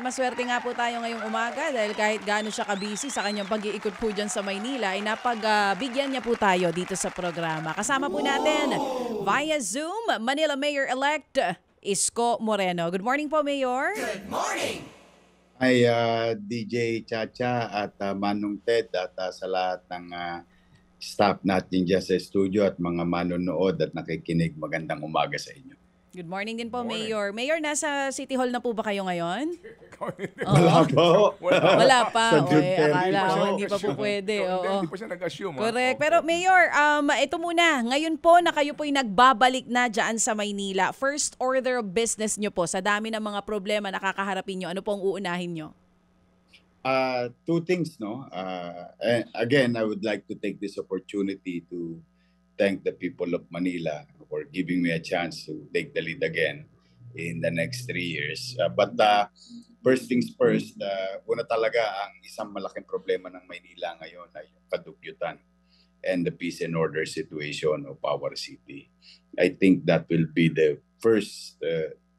Maswerte nga po tayo ngayong umaga dahil kahit gaano siya kabisi sa kanyang pag-iikot po dyan sa Maynila ay napagbigyan niya po tayo dito sa programa. Kasama po natin via Zoom, Manila Mayor-elect Isko Moreno. Good morning po, Mayor. Ay, DJ Chacha at Manong Ted at sa lahat ng staff natin dyan sa studio at mga manonood at nakikinig. Magandang umaga sa inyo. Good morning din po, Mayor. Mayor, nasa City Hall na po ba kayo ngayon? Wala po. Wala pa. Sa June 10. Akala ko hindi pa po pwede. Hindi pa siya nag-assume. Correct. Pero Mayor, ito muna. Ngayon po na kayo po'y nagbabalik na dyan sa Maynila. First order of business nyo po, sa dami ng mga problema na kakaharapin nyo, ano pong uunahin nyo? Two things, no? And again, I would like to take this opportunity to thank the people of Manila for giving me a chance to take the lead again in the next 3 years. But first things first, una talaga ang isang malaking problema ng Maynila ngayon ay yung kadugyutan and the peace and order situation of our city. I think that will be the first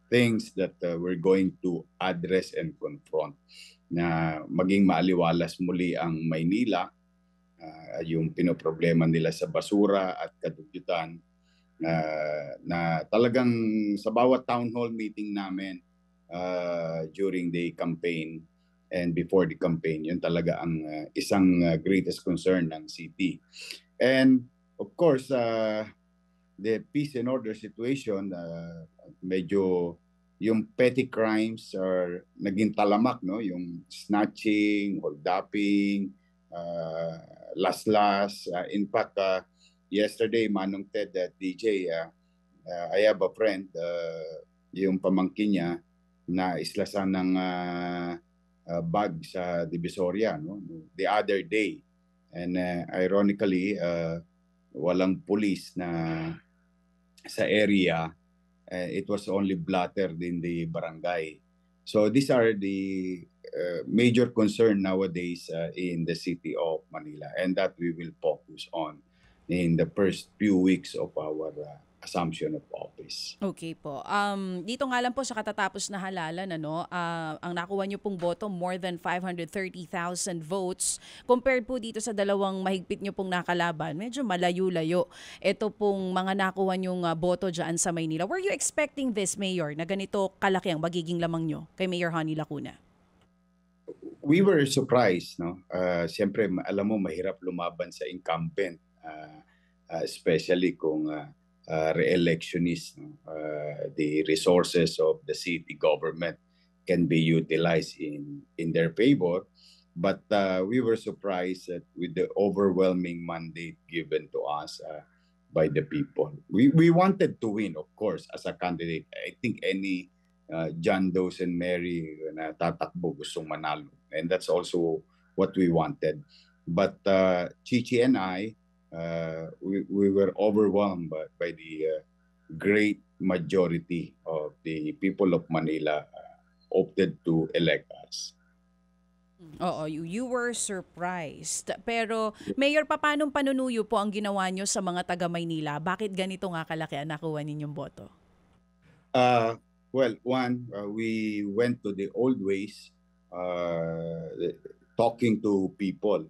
things that we're going to address and confront, na maging maaliwalas muli ang Maynila, yung pinoproblema nila sa basura at kadugyutan, na talagang sa bawat town hall meeting namin during the campaign and before the campaign, yun talaga ang isang greatest concern ng city. And of course, the peace and order situation, medyo yung petty crimes are naging talamak, no? Yung snatching, holduping, laslas. In fact, yesterday, Manong Ted at DJ, I have a friend, yung pamangkin niya, na islasan ng bag sa Divisoria, no? The other day. And ironically, walang police na sa area. It was only blattered in the barangay. So these are the major concern nowadays in the city of Manila, and that we will focus on in the first few weeks of our assumption of office. Okay po. Dito nga lang po sa katatapos na halalan, ang nakuha niyo pong boto, more than 530,000 votes. Compared po dito sa dalawang mahigpit niyo pong nakalaban, medyo malayo-layo. Ito pong mga nakuha niyong boto dyan sa Maynila. Were you expecting this, Mayor, na ganito kalaki ang magiging lamang niyo kay Mayor Honey Lacuna? We were surprised, no? Siyempre, alam mo, mahirap lumaban sa incumbent, especially kung re-electionist. No? The resources of the city government can be utilized in their favor. But we were surprised that with the overwhelming mandate given to us by the people. We wanted to win, of course, as a candidate. I think any John Doe and Mary na tatakbo gustong manalo. And that's also what we wanted. But Chichi and I, we were overwhelmed by the great majority of the people of Manila opted to elect us. Oo, you were surprised. Pero Mayor, paanong panunuyo po ang ginawa nyo sa mga taga Maynila? Bakit ganito nga kalaki ang nakuha ninyong boto? Well, one, we went to the old ways, talking to people,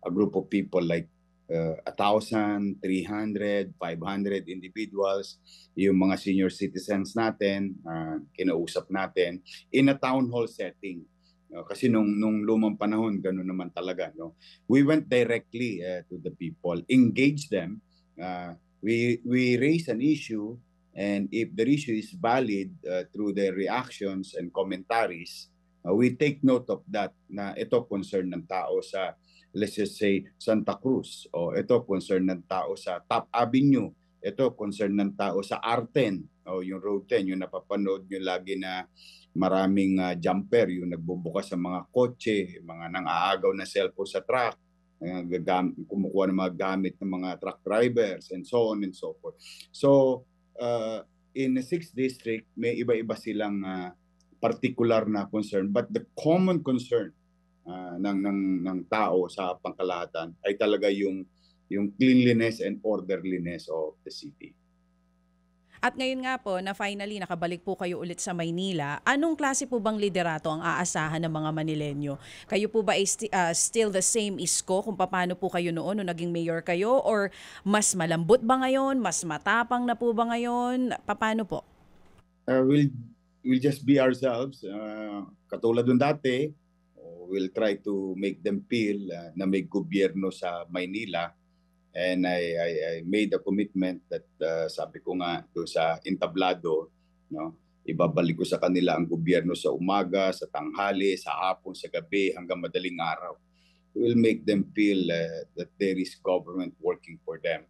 a group of people like 1,000, 300, 500 individuals, yung mga senior citizens natin, kinausap natin in a town hall setting. Kasi nung lumang panahon, gano'n naman talaga. No? We went directly to the people, engaged them. We raised an issue, and if the issue is valid through their reactions and commentaries, we take note of that, na ito concern ng tao sa, let's just say, Santa Cruz, o ito concern ng tao sa Top Avenue, ito concern ng tao sa R10, o yung Road 10, yung napapanood nyo lagi na maraming jumper, yung nagbubukas sa mga kotse, mga nang-aagaw na cellphone sa truck, kumukuha ng mga gamit ng mga truck drivers, and so on and so forth. So, in the 6th district, may iba-iba silang particular na concern, but the common concern ng tao sa pangkalahatan ay talaga yung cleanliness and orderliness of the city. At ngayon nga po na finally nakabalik po kayo ulit sa Maynila, anong klase po bang liderato ang aasahan ng mga Manilenyo? Kayo po ba ay still the same isko kung paano po kayo noon nung naging mayor kayo, or mas malambot ba ngayon? Mas matapang na po ba ngayon? Paano po? We'll just be ourselves. Katulad nung dati, we'll try to make them feel na may gobyerno sa Maynila. And I made a commitment that sabi ko nga do sa entablado, no, ibabalik ko sa kanila ang gobyerno sa umaga, sa tanghali, sa hapon, sa gabi, hanggang madaling araw. We'll make them feel that there is government working for them.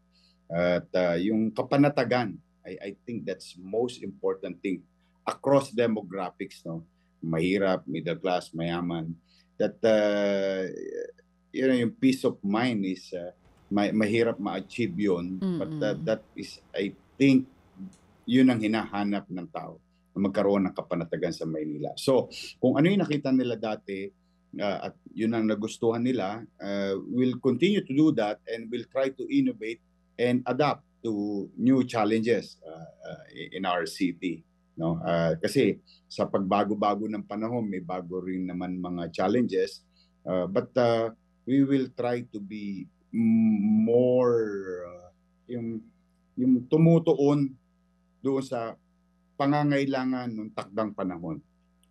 At yung kapanatagan, I think that's most important thing across demographics, no, mahirap, middle class, mayaman. That yung peace of mind is mahirap ma-achieve yun, but that is, I think, yun ang hinahanap ng tao, na magkaroon ng kapanatagan sa Maynila. So, kung ano yung nakita nila dati, at yun ang nagustuhan nila, we'll continue to do that and we'll try to innovate and adapt to new challenges in our city. No? Kasi sa pagbago-bago ng panahon, may bago rin naman mga challenges, but we will try to be more yung tumutuon doon sa pangangailangan ng takdang panahon.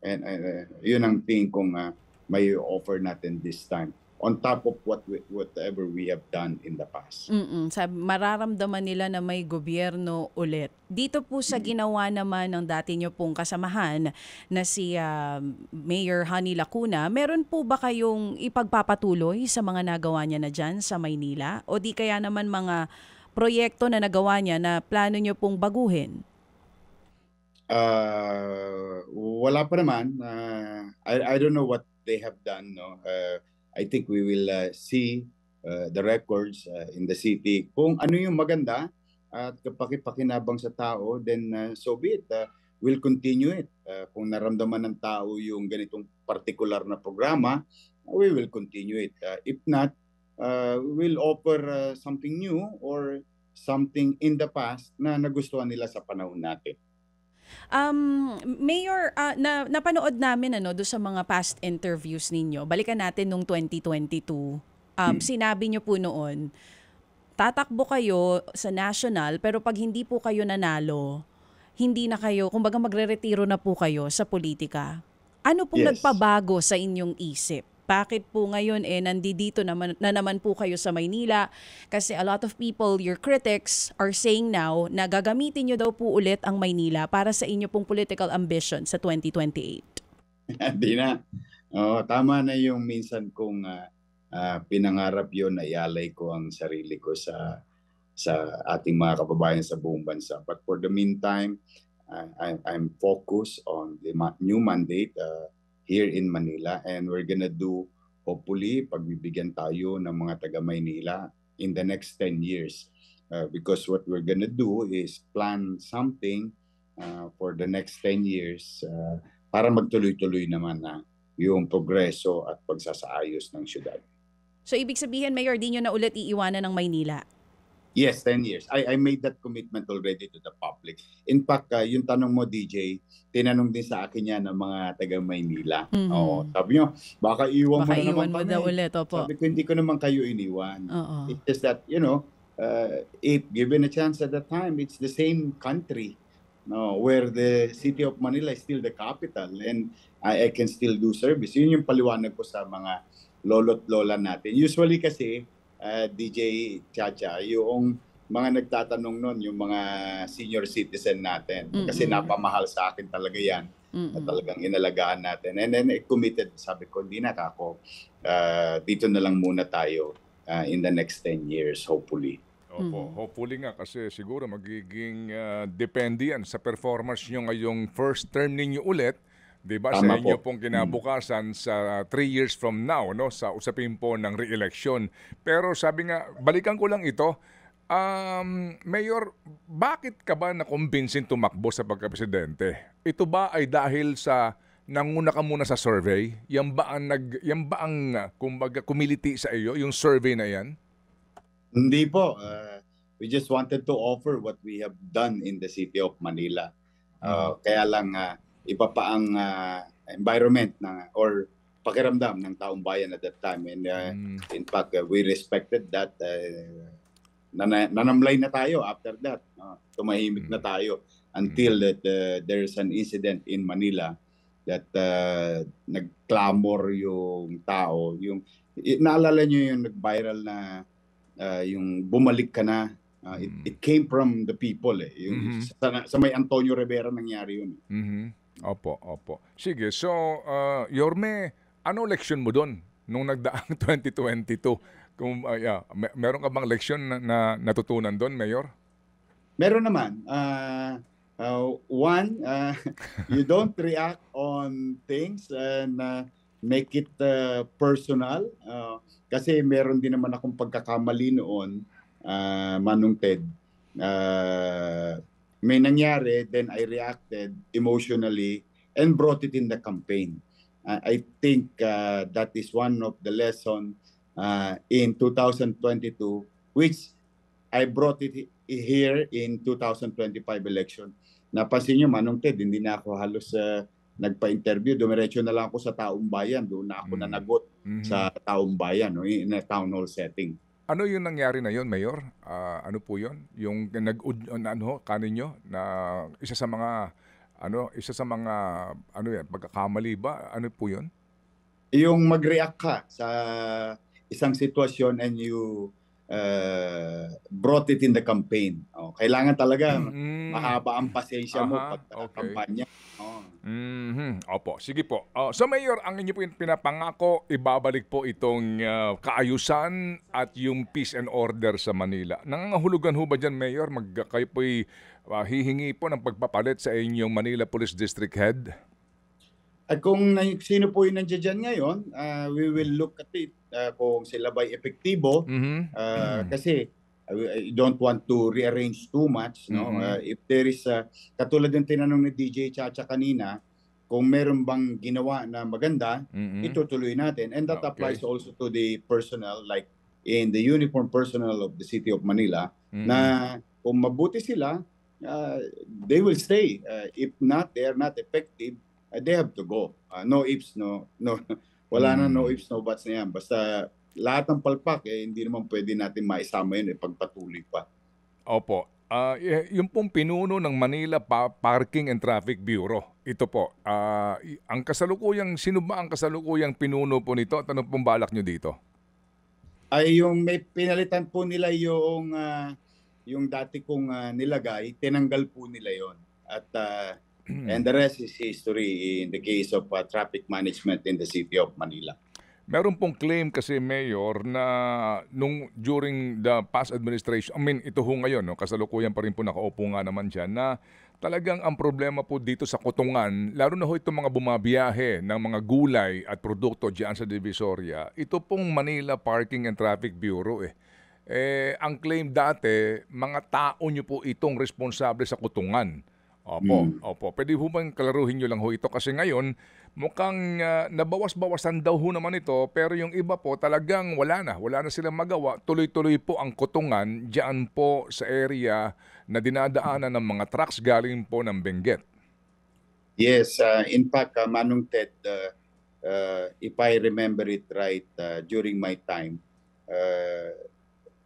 And yun ang tingin kong may offer natin this time, on top of whatever we have done in the past. Mararamdaman nila na may gobyerno ulit. Dito po sa ginawa naman ng dati nyo pong kasamahan na si Mayor Honey Lacuna, meron po ba kayong ipagpapatuloy sa mga nagawa niya na dyan sa Maynila? O di kaya naman mga proyekto na nagawa niya na plano nyo pong baguhin? Wala pa naman. I don't know what they have done. No? I think we will see the records in the city. Kung ano yung maganda at kapakipakinabang sa tao, then so be it. We'll continue it. Kung naramdaman ng tao yung ganitong particular na programa, we will continue it. If not, we'll offer something new or something in the past na nagustuhan nila sa panahon natin. Mayor, napanood namin do sa mga past interviews ninyo. Balikan natin nung 2022. Sinabi nyo po noon, tatakbo kayo sa national, pero pag hindi po kayo nanalo, hindi na kayo, kumbaga magre-retiro na po kayo sa politika. Ano pong nagpabago sa inyong isip? Bakit po ngayon nandito naman po kayo sa Maynila? Kasi a lot of people, your critics, are saying now na gagamitin nyo daw po ulit ang Maynila para sa inyo pong political ambition sa 2028. Hindi na. Tama na yung minsan kong pinangarap yun, na ialay ko ang sarili ko sa ating mga kababayan sa buong bansa. But for the meantime, I'm focused on the new mandate here in Manila, and we're gonna do, hopefully, pagbibigyan tayo ng mga taga Maynila in the next 10 years. Because what we're gonna do is plan something for the next 10 years para magtuloy-tuloy naman na yung progreso at pagsasaayos ng syudad. So ibig sabihin, Mayor, di nyo na ulit iiwanan ng Maynila? Yes, 10 years. I made that commitment already to the public. In fact, yung tanong mo, DJ, tinanong din sa akin yan ng mga taga Maynila. Sabi nyo, baka iwan mo na naman kami. Daw ulit, opo. Sabi ko, hindi ko naman kayo iniwan. It's just that, if given a chance at that time, it's the same country, where the city of Manila is still the capital, and I can still do service. Yun yung paliwanag ko sa mga lolo't lola natin. Usually kasi, DJ Chacha, yung mga nagtatanong nun, yung mga senior citizen natin. Kasi napamahal sa akin talaga yan. Na talagang inalagaan natin. And then committed, sabi ko, hindi na ako. Dito na lang muna tayo in the next 10 years, hopefully. Opo, hopefully nga kasi siguro magiging depende yan sa performance nyo ngayong first term ninyo ulit. Diba, sa inyo pong kinabukasan sa 3 years from now, sa usapin po ng re-election. Pero sabi nga, balikan ko lang ito, Mayor, bakit ka ba nakumbinsin tumakbo sa pagkapresidente? Ito ba ay dahil sa nanguna ka muna sa survey? Yan ba ang kumbaga, kumiliti sa iyo, yung survey na yan? Hindi po. we just wanted to offer what we have done in the city of Manila. Kaya lang iba pa ang environment or pakiramdam ng taong bayan at that time. And in fact, we respected that. Nanamlay na tayo after that. Tumahimik na tayo until that there's an incident in Manila that nag-clamor yung tao. Naalala nyo yung nag-viral na yung bumalik ka na. It came from the people. Sa may Antonio Rivera nangyari yun. Opo. Sige, so Yorme, ano leksyon mo doon nung nagdaang 2022? Kung meron ka bang leksyon na natutunan doon, Mayor? Meron naman. One, you don't react on things and make it personal. Kasi meron din naman akong pagkakamali noon, Manong Ted. May nangyari, then I reacted emotionally and brought it in the campaign. I think that is one of the lessons in 2022, which I brought it here in 2025 election. Napansin nyo, Manong Ted, hindi na ako halos nagpa-interview. Dumiretso na lang ako sa taong bayan. Doon na ako nanagot sa taong bayan, in a town hall setting. Ano yung nangyari na yon, Mayor? Ano po yon? Yung kaninyo na isa sa mga pagkakamali ba? Ano po yon? Yung mag-react ka sa isang sitwasyon and you brought it in the campaign. Kailangan talaga mahaba ang pasensya mo pag kampanya. Opo, sige po. So Mayor, ang inyo po yung pinapangako, ibabalik po itong kaayusan at yung peace and order sa Manila. Nangangahulugan ho ba dyan, Mayor? Kayo po'y hihingi po ng pagpapalit sa inyong Manila Police District Head? At kung sino po yung nandiyan dyan ngayon, we will look at it kung sila ba'y epektibo. Kasi I don't want to rearrange too much. If there is, katulad ng tinanong ni DJ Chacha kanina, kung meron bang ginawa na maganda, itutuloy natin. And that applies also to the personnel, like in the uniform personnel of the City of Manila, na kung mabuti sila, they will stay. If not, they are not effective, they have to go. No ifs, no. Wala na no ifs, no buts na yan. Basta lahat ng palpak, hindi naman pwede natin maisama yun, pagpatuloy pa. Opo. Yung pong pinuno ng Manila Parking and Traffic Bureau, ito po, sino ba ang kasalukuyang pinuno po nito at ano pong balak nyo dito? Ay yung may pinalitan po nila yung dati kong nilagay, tinanggal po nila yon. At and the rest is history in the case of traffic management in the City of Manila. Meron pong claim kasi, Mayor, na during the past administration, ito ho ngayon, kasalukuyan pa rin po nakaupo nga naman dyan, na talagang ang problema po dito sa Kutungan, lalo na ho itong mga bumabiyahe ng mga gulay at produkto dyan sa Divisoria, ito pong Manila Parking and Traffic Bureau ang claim dati, mga tao nyo po itong responsable sa Kutungan. Opo. Pwede ho bang kalaruhin nyo lang ho ito? Kasi ngayon, mukhang nabawas-bawasan daw ho naman ito, pero yung iba po talagang wala na silang magawa. Tuloy-tuloy po ang Kutungan diyan po sa area na dinadaanan ng mga trucks galing po ng Benguet. Yes, in fact, Manong Ted, if I remember it right, during my time,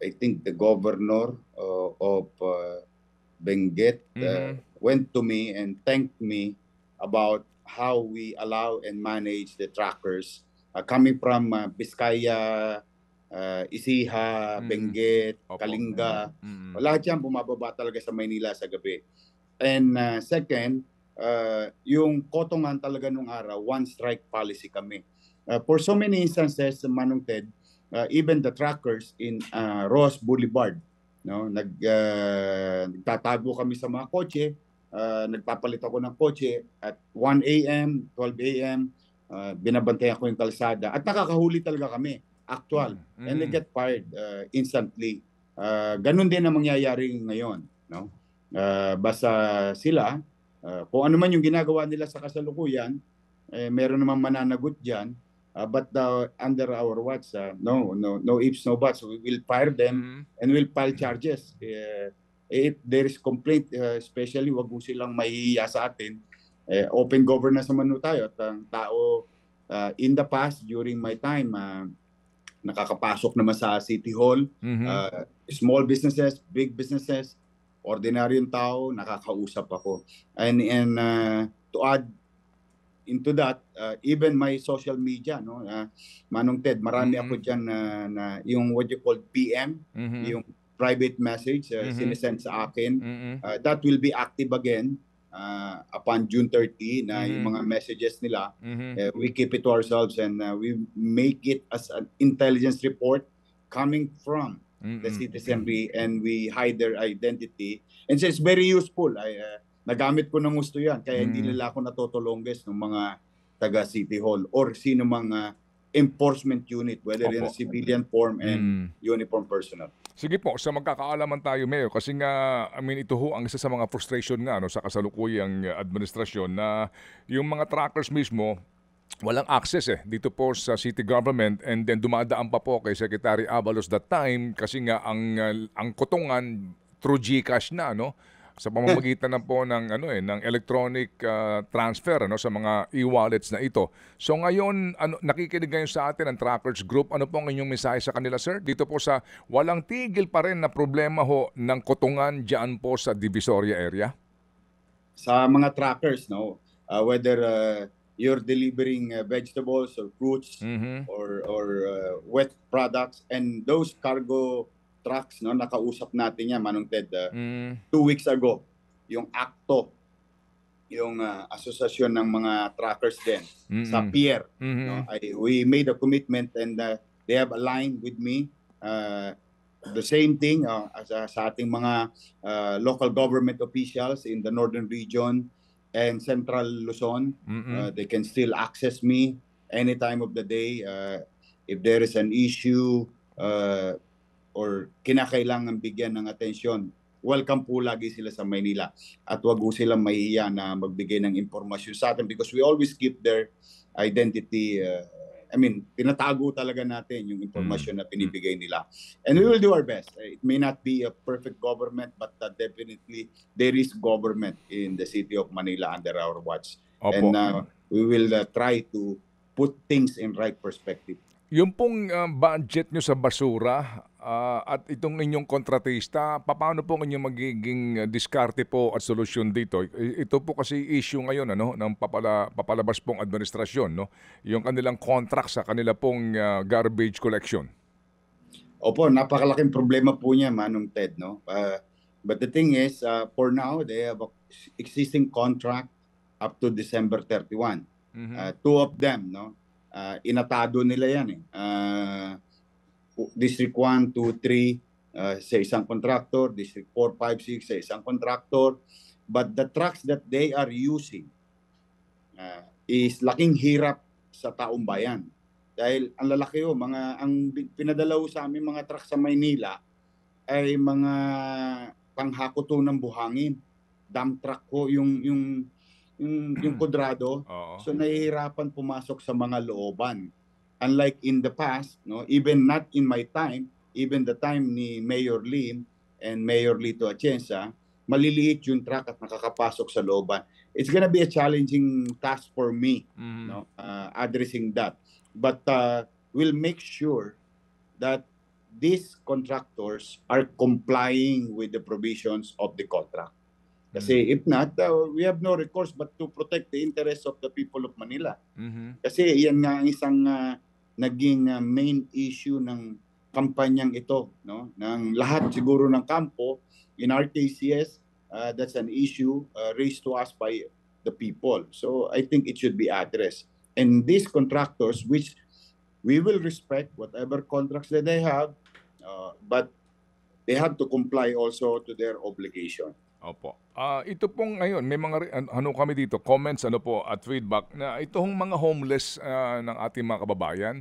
I think the governor of Benguet went to me and thanked me about how we allow and manage the truckers coming from Vizcaya, Isiha, Benguet, Kalinga. Lahat yan bumababa talaga sa Maynila sa gabi. And second, yung Kotongan talaga nung araw, one strike policy kami. For so many instances, Manong Ted, even the truckers in Ross Boulevard, nagtatago kami sa mga kotse, nagpapalit ako ng kotse at 1 a.m., 12 a.m., binabantayan ko yung kalsada at nakakahuli talaga kami, actual, and they get fired instantly. Ganun din ang mangyayari ngayon. Basta sila, kung ano man yung ginagawa nila sa kasalukuyan, meron namang mananagot dyan, But under our watch, no ifs, no buts. We will fire them and we'll file charges. If there is complaint, especially wag mo silang mahihiya sa atin. Open governance naman tayo at ang tao in the past, during my time, nakakapasok naman sa City Hall, small businesses, big businesses, ordinaryong tao, nakakausap ako. And to add into that, even my social media, no, Manong Ted, marami ako dyan na yung what you call PM, yung private message, sinesend sa akin. That will be active again upon June 30 na yung mga messages nila. We keep it to ourselves and we make it as an intelligence report coming from the citizenry and we hide their identity. And so it's very useful. Nagamit ko ng gusto yan. Kaya hindi nila ako natutulongges ng mga taga City Hall or sino mga enforcement unit, whether in a civilian form and uniform personnel. Sige po, sa magkakaalaman tayo, Mayor, kasi nga, ito ho ang isa sa mga frustration nga sa kasalukuyang administrasyon na yung mga trackers mismo, walang access dito po sa city government and then dumadaan pa po kay Secretary Abalos that time kasi nga ang kutungan through GCash na, sa pamamagitan na po ng ng electronic transfer sa mga e-wallets na ito. So ngayon nakikinig ngayon sa atin ang Trackers Group. Ano po ang inyong mensahe sa kanila, sir? Dito po sa walang tigil pa rin na problema ho ng kutungan diyan po sa Divisoria area. Sa mga trackers, whether you're delivering vegetables or fruits or wet products and those cargo trucks, nakausap natin yan, Manong Ted, 2 weeks ago, yung ACTO, yung asosasyon ng mga trackers din, sa pier. We made a commitment and they have aligned with me. The same thing sa ating mga local government officials in the northern region and central Luzon. They can still access me any time of the day. If there is an issue, or kinakailangan bigyan ng atensyon, welcome po lagi sila sa Maynila. At wag po silang mahihiya na magbigay ng impormasyon sa atin because we always keep their identity. Tinatago talaga natin yung impormasyon na pinibigay nila. And we will do our best. It may not be a perfect government, but definitely there is government in the city of Manila under our watch. Opo. And we will try to put things in right perspective. Yung pong budget nyo sa basura at itong inyong kontratista, paano po inyong magiging diskarte po at solusyon dito? Ito po kasi issue ngayon ng papalabas pong administrasyon, yung kanilang contract sa kanila pong garbage collection. Opo, napakalaking problema po niya, Manong Ted. But the thing is, for now, they have an existing contract up to December 31. Two of them, inatado nila yan District 1, 2, 3 sa isang contractor, District 4, 5, 6 sa isang contractor. But the trucks that they are using is laking hirap sa taong bayan. Dahil ang lalaki ang pinadala sa amin mga truck sa Maynila ay mga panghakoto ng buhangin. Dump truck yung kudrado. So nahihirapan pumasok sa mga looban. Unlike in the past, even not in my time, even the time ni Mayor Lim and Mayor Lito Atienza, maliliit yung truck at nakakapasok sa looban. It's gonna be a challenging task for me, addressing that. But we'll make sure that these contractors are complying with the provisions of the contract. Kasi if not, we have no recourse but to protect the interests of the people of Manila. Kasi yan nga ang isang naging main issue ng kampanyang ito, ng lahat siguro ng kampo. In our case, yes, that's an issue raised to us by the people. So I think it should be addressed. And these contractors, which we will respect whatever contracts that they have, but they have to comply also to their obligation. Opo. Ito pong ngayon, may mga kami dito, comments at feedback na itong mga homeless ng ating mga kababayan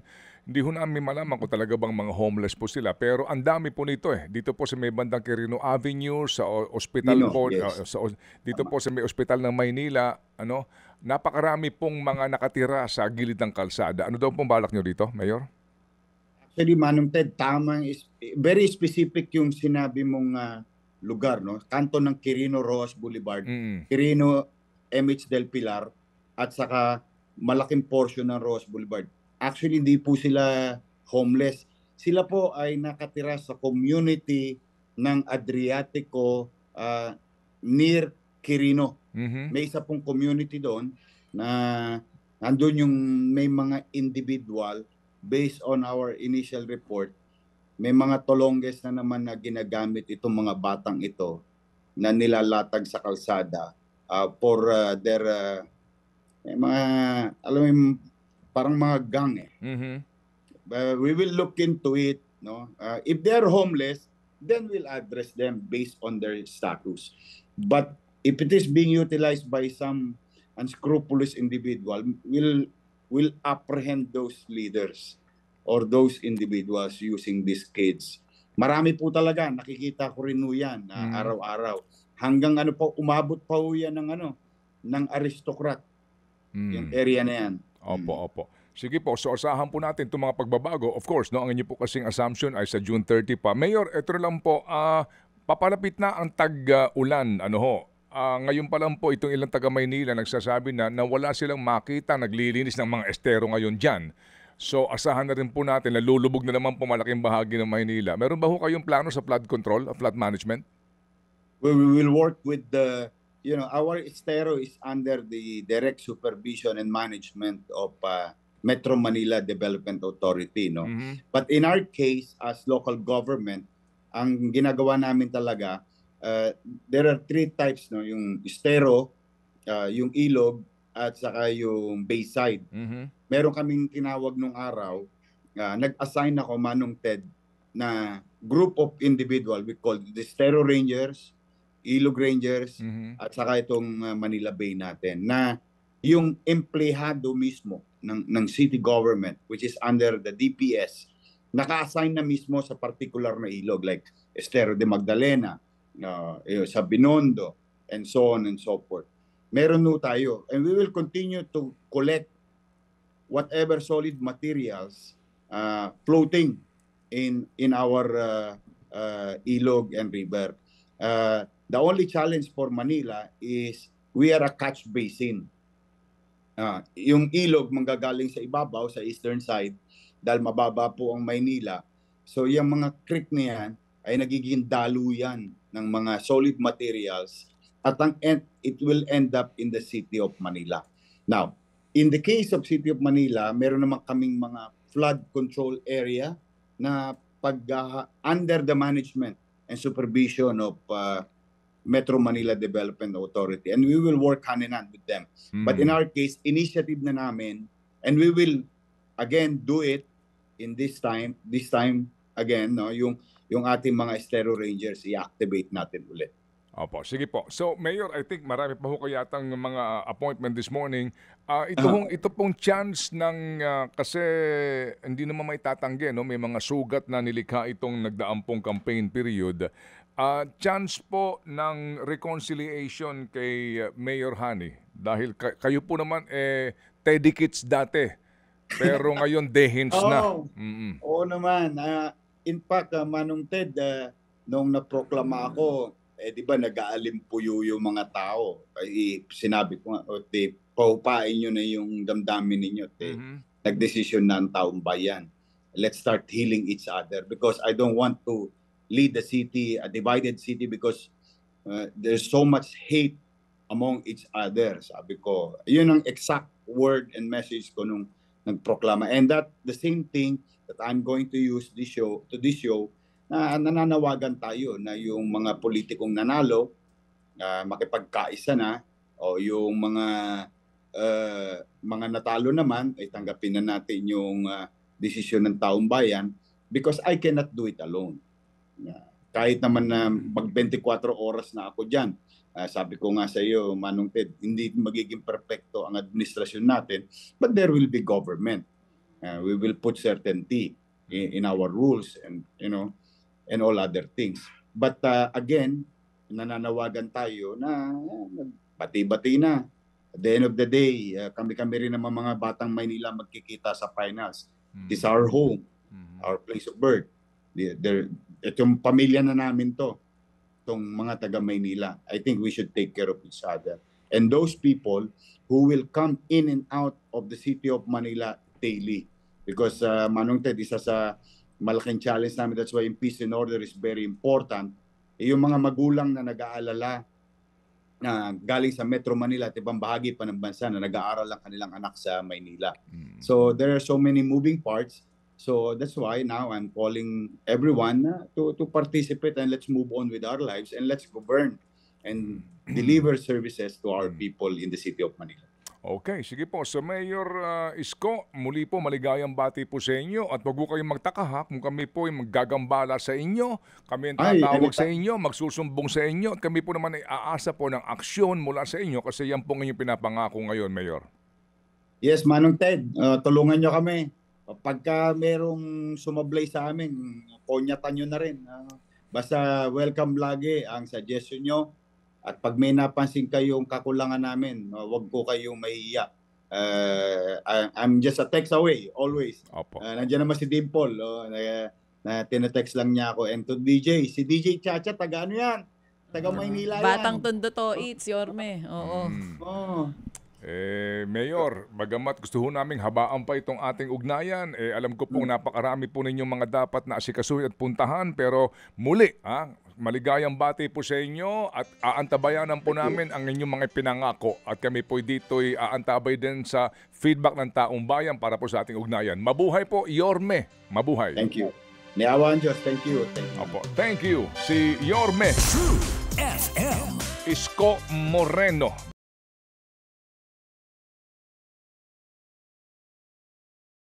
hindi ho namin malaman kung talaga bang mga homeless po sila. Pero ang dami po nito eh. Dito po sa may bandang Quirino Avenue, sa ospital Nino, po, yes. dito Tama. po sa may ospital ng Maynila, napakarami pong mga nakatira sa gilid ng kalsada. Ano daw pong balak nyo dito, Mayor? Actually, Manong Ted, very specific yung sinabi mong lugar, no? Kanto ng Quirino Rojas Boulevard, Mm. Quirino MH del Pilar, at saka malaking portion ng Rojas Boulevard. Actually, hindi po sila homeless. Sila po ay nakatira sa community ng Adriatico near Quirino. Mhm. May isa pong community doon na nandun yung may mga individual based on our initial report. May mga tolongges na naman na ginagamit itong mga batang ito na nilalatag sa kalsada for their mga, alam mo yung parang mga gang eh. Mhm. We will look into it, no? If they're homeless, then we'll address them based on their status. But if it is being utilized by some unscrupulous individual, will apprehend those leaders or those individuals using these kids. Marami po talaga, nakikita ko rin po yan araw-araw. Hanggang umabot pa po yan ng aristocrat, yung area na yan. Opo. Sige po, so asahan po natin itong mga pagbabago. Of course, no, ang inyo po kasing assumption ay sa June 30 pa. Mayor, ito lang po, papalapit na ang tag-ulan. Ngayon pa lang po itong ilang taga Maynila nagsasabi na wala silang makita, naglilinis ng mga estero ngayon dyan. So asahan na rin po natin, nalulubog na naman po malaking bahagi ng Maynila. Meron ba ho kayong plano sa flood control, flood management? We will work with our estero is under the direct supervision and management of Metro Manila Development Authority, no? Mhm. But in our case, as local government, ang ginagawa namin talaga, there are 3 types, no? Yung estero, yung ilog, at saka yung bayside. Mhm. Meron kaming tinawag nung araw, nag-assign ako, Manong Ted, na group of individual, we call the Estero Rangers, Ilog Rangers, Mhm. at saka itong Manila Bay natin, na yung empleyado mismo ng city government, which is under the DPS, naka-assign na mismo sa particular na ilog, like Estero de Magdalena, sa Binondo, and so on and so forth. Meron no tayo, and we will continue to collect whatever solid materials floating in our ilog and river. The only challenge for Manila is we are a catch basin. Yung ilog manggagaling sa ibabaw, sa eastern side, dahil mababa po ang Maynila. So yung mga creek na yan ay nagiging daluyan ng mga solid materials at it will end up in the city of Manila. Now, in the case of City of Manila, meron naman kaming mga flood control area na under the management and supervision of Metro Manila Development Authority, and we will work hand in hand with them. But in our case, initiative na namin, and we will again do it in this time again, no, yung ating mga Estero Rangers i-activate natin ulit. Opo, sige po. So, Mayor, I think marami pa ho kayatang mga appointment this morning. Ito pong chance ng, kasi hindi naman may tatanggi, no? May mga sugat na nilikha itong nagdaang pong campaign period. Chance po ng reconciliation kay Mayor Hani. Dahil kayo po naman, Teddy Kids dati. Pero ngayon, Dehins na. Oo naman. In fact, Manong Ted, nung naproklama ako, di ba nag-aalimpuyo yung mga tao. Sinabi ko nga, paupain nyo na yung damdamin ninyo. Nagdesisyon na ang taong bayan. Let's start healing each other because I don't want to lead the city, a divided city, because there's so much hate among each other. Sabi ko, yun ang exact word and message ko nung nagproklama. And that the same thing that I'm going to use this show na nananawagan tayo na yung mga politikong nanalo makipagkaisa na, o yung mga natalo naman ay tanggapin na natin yung desisyon ng taong bayan, because I cannot do it alone. Kahit naman na mag 24 oras na ako dyan, sabi ko nga sa iyo, Manong Ted, hindi magiging perfecto ang administrasyon natin, but there will be government. We will put certainty in our rules and and all other things. But again, nananawagan tayo na bati-bati na. At the end of the day, kami-kami rin naman mga batang Maynila magkikita sa finals. This is our home, our place of birth. Itong pamilya na namin to, itong mga taga Maynila. I think we should take care of each other. And those people who will come in and out of the city of Manila daily. Because Manong Ted, isa sa malaking challenge namin, that's why peace and order is very important. Yung mga magulang na nag-aalala na galing sa Metro Manila at ibang bahagi pa ng bansa na nag-aaral ang kanilang anak sa Maynila. So there are so many moving parts. So that's why now I'm calling everyone to participate, and let's move on with our lives and let's govern and deliver services to our people in the city of Manila. Okay, sige po. So Mayor Isko, muli po maligayang bati po sa inyo at wag po kayong magtaka ha kung kami po ay maggagambala sa inyo, kami ang tatawag sa inyo, magsusumbong sa inyo at kami po naman ay aasa po ng aksyon mula sa inyo kasi yan po inyong pinapangako ngayon, Mayor. Yes, Manong Ted, tulungan nyo kami. Pagka merong sumablay sa amin, konyatan nyo na rin. Basta welcome lagi ang suggestion nyo. At pag may napansin kayong kakulangan namin, wag ko kayong mahihiya. I'm just a text away, always. Nandiyan naman si Dimple, na tinetext lang niya ako. And to DJ, si DJ Chacha, taga ano yan? Taga Maynila yan. Batang Tondo to, it's Yorme. Oo. Mayor, bagamat gusto ho naming habaan pa itong ating ugnayan, alam ko pong napakarami po ninyong mga dapat na asikasuhin at puntahan, pero muli, maligayang bati po sa inyo at aantabayanan po namin ang inyong mga pinangako at kami po dito'y aantabay din sa feedback ng taong bayan para po sa ating ugnayan. Mabuhay po, Yorme. Mabuhay. Thank you. Niawan Diyos, thank you. Opo, thank you. Si Yorme True FM. Isko Moreno.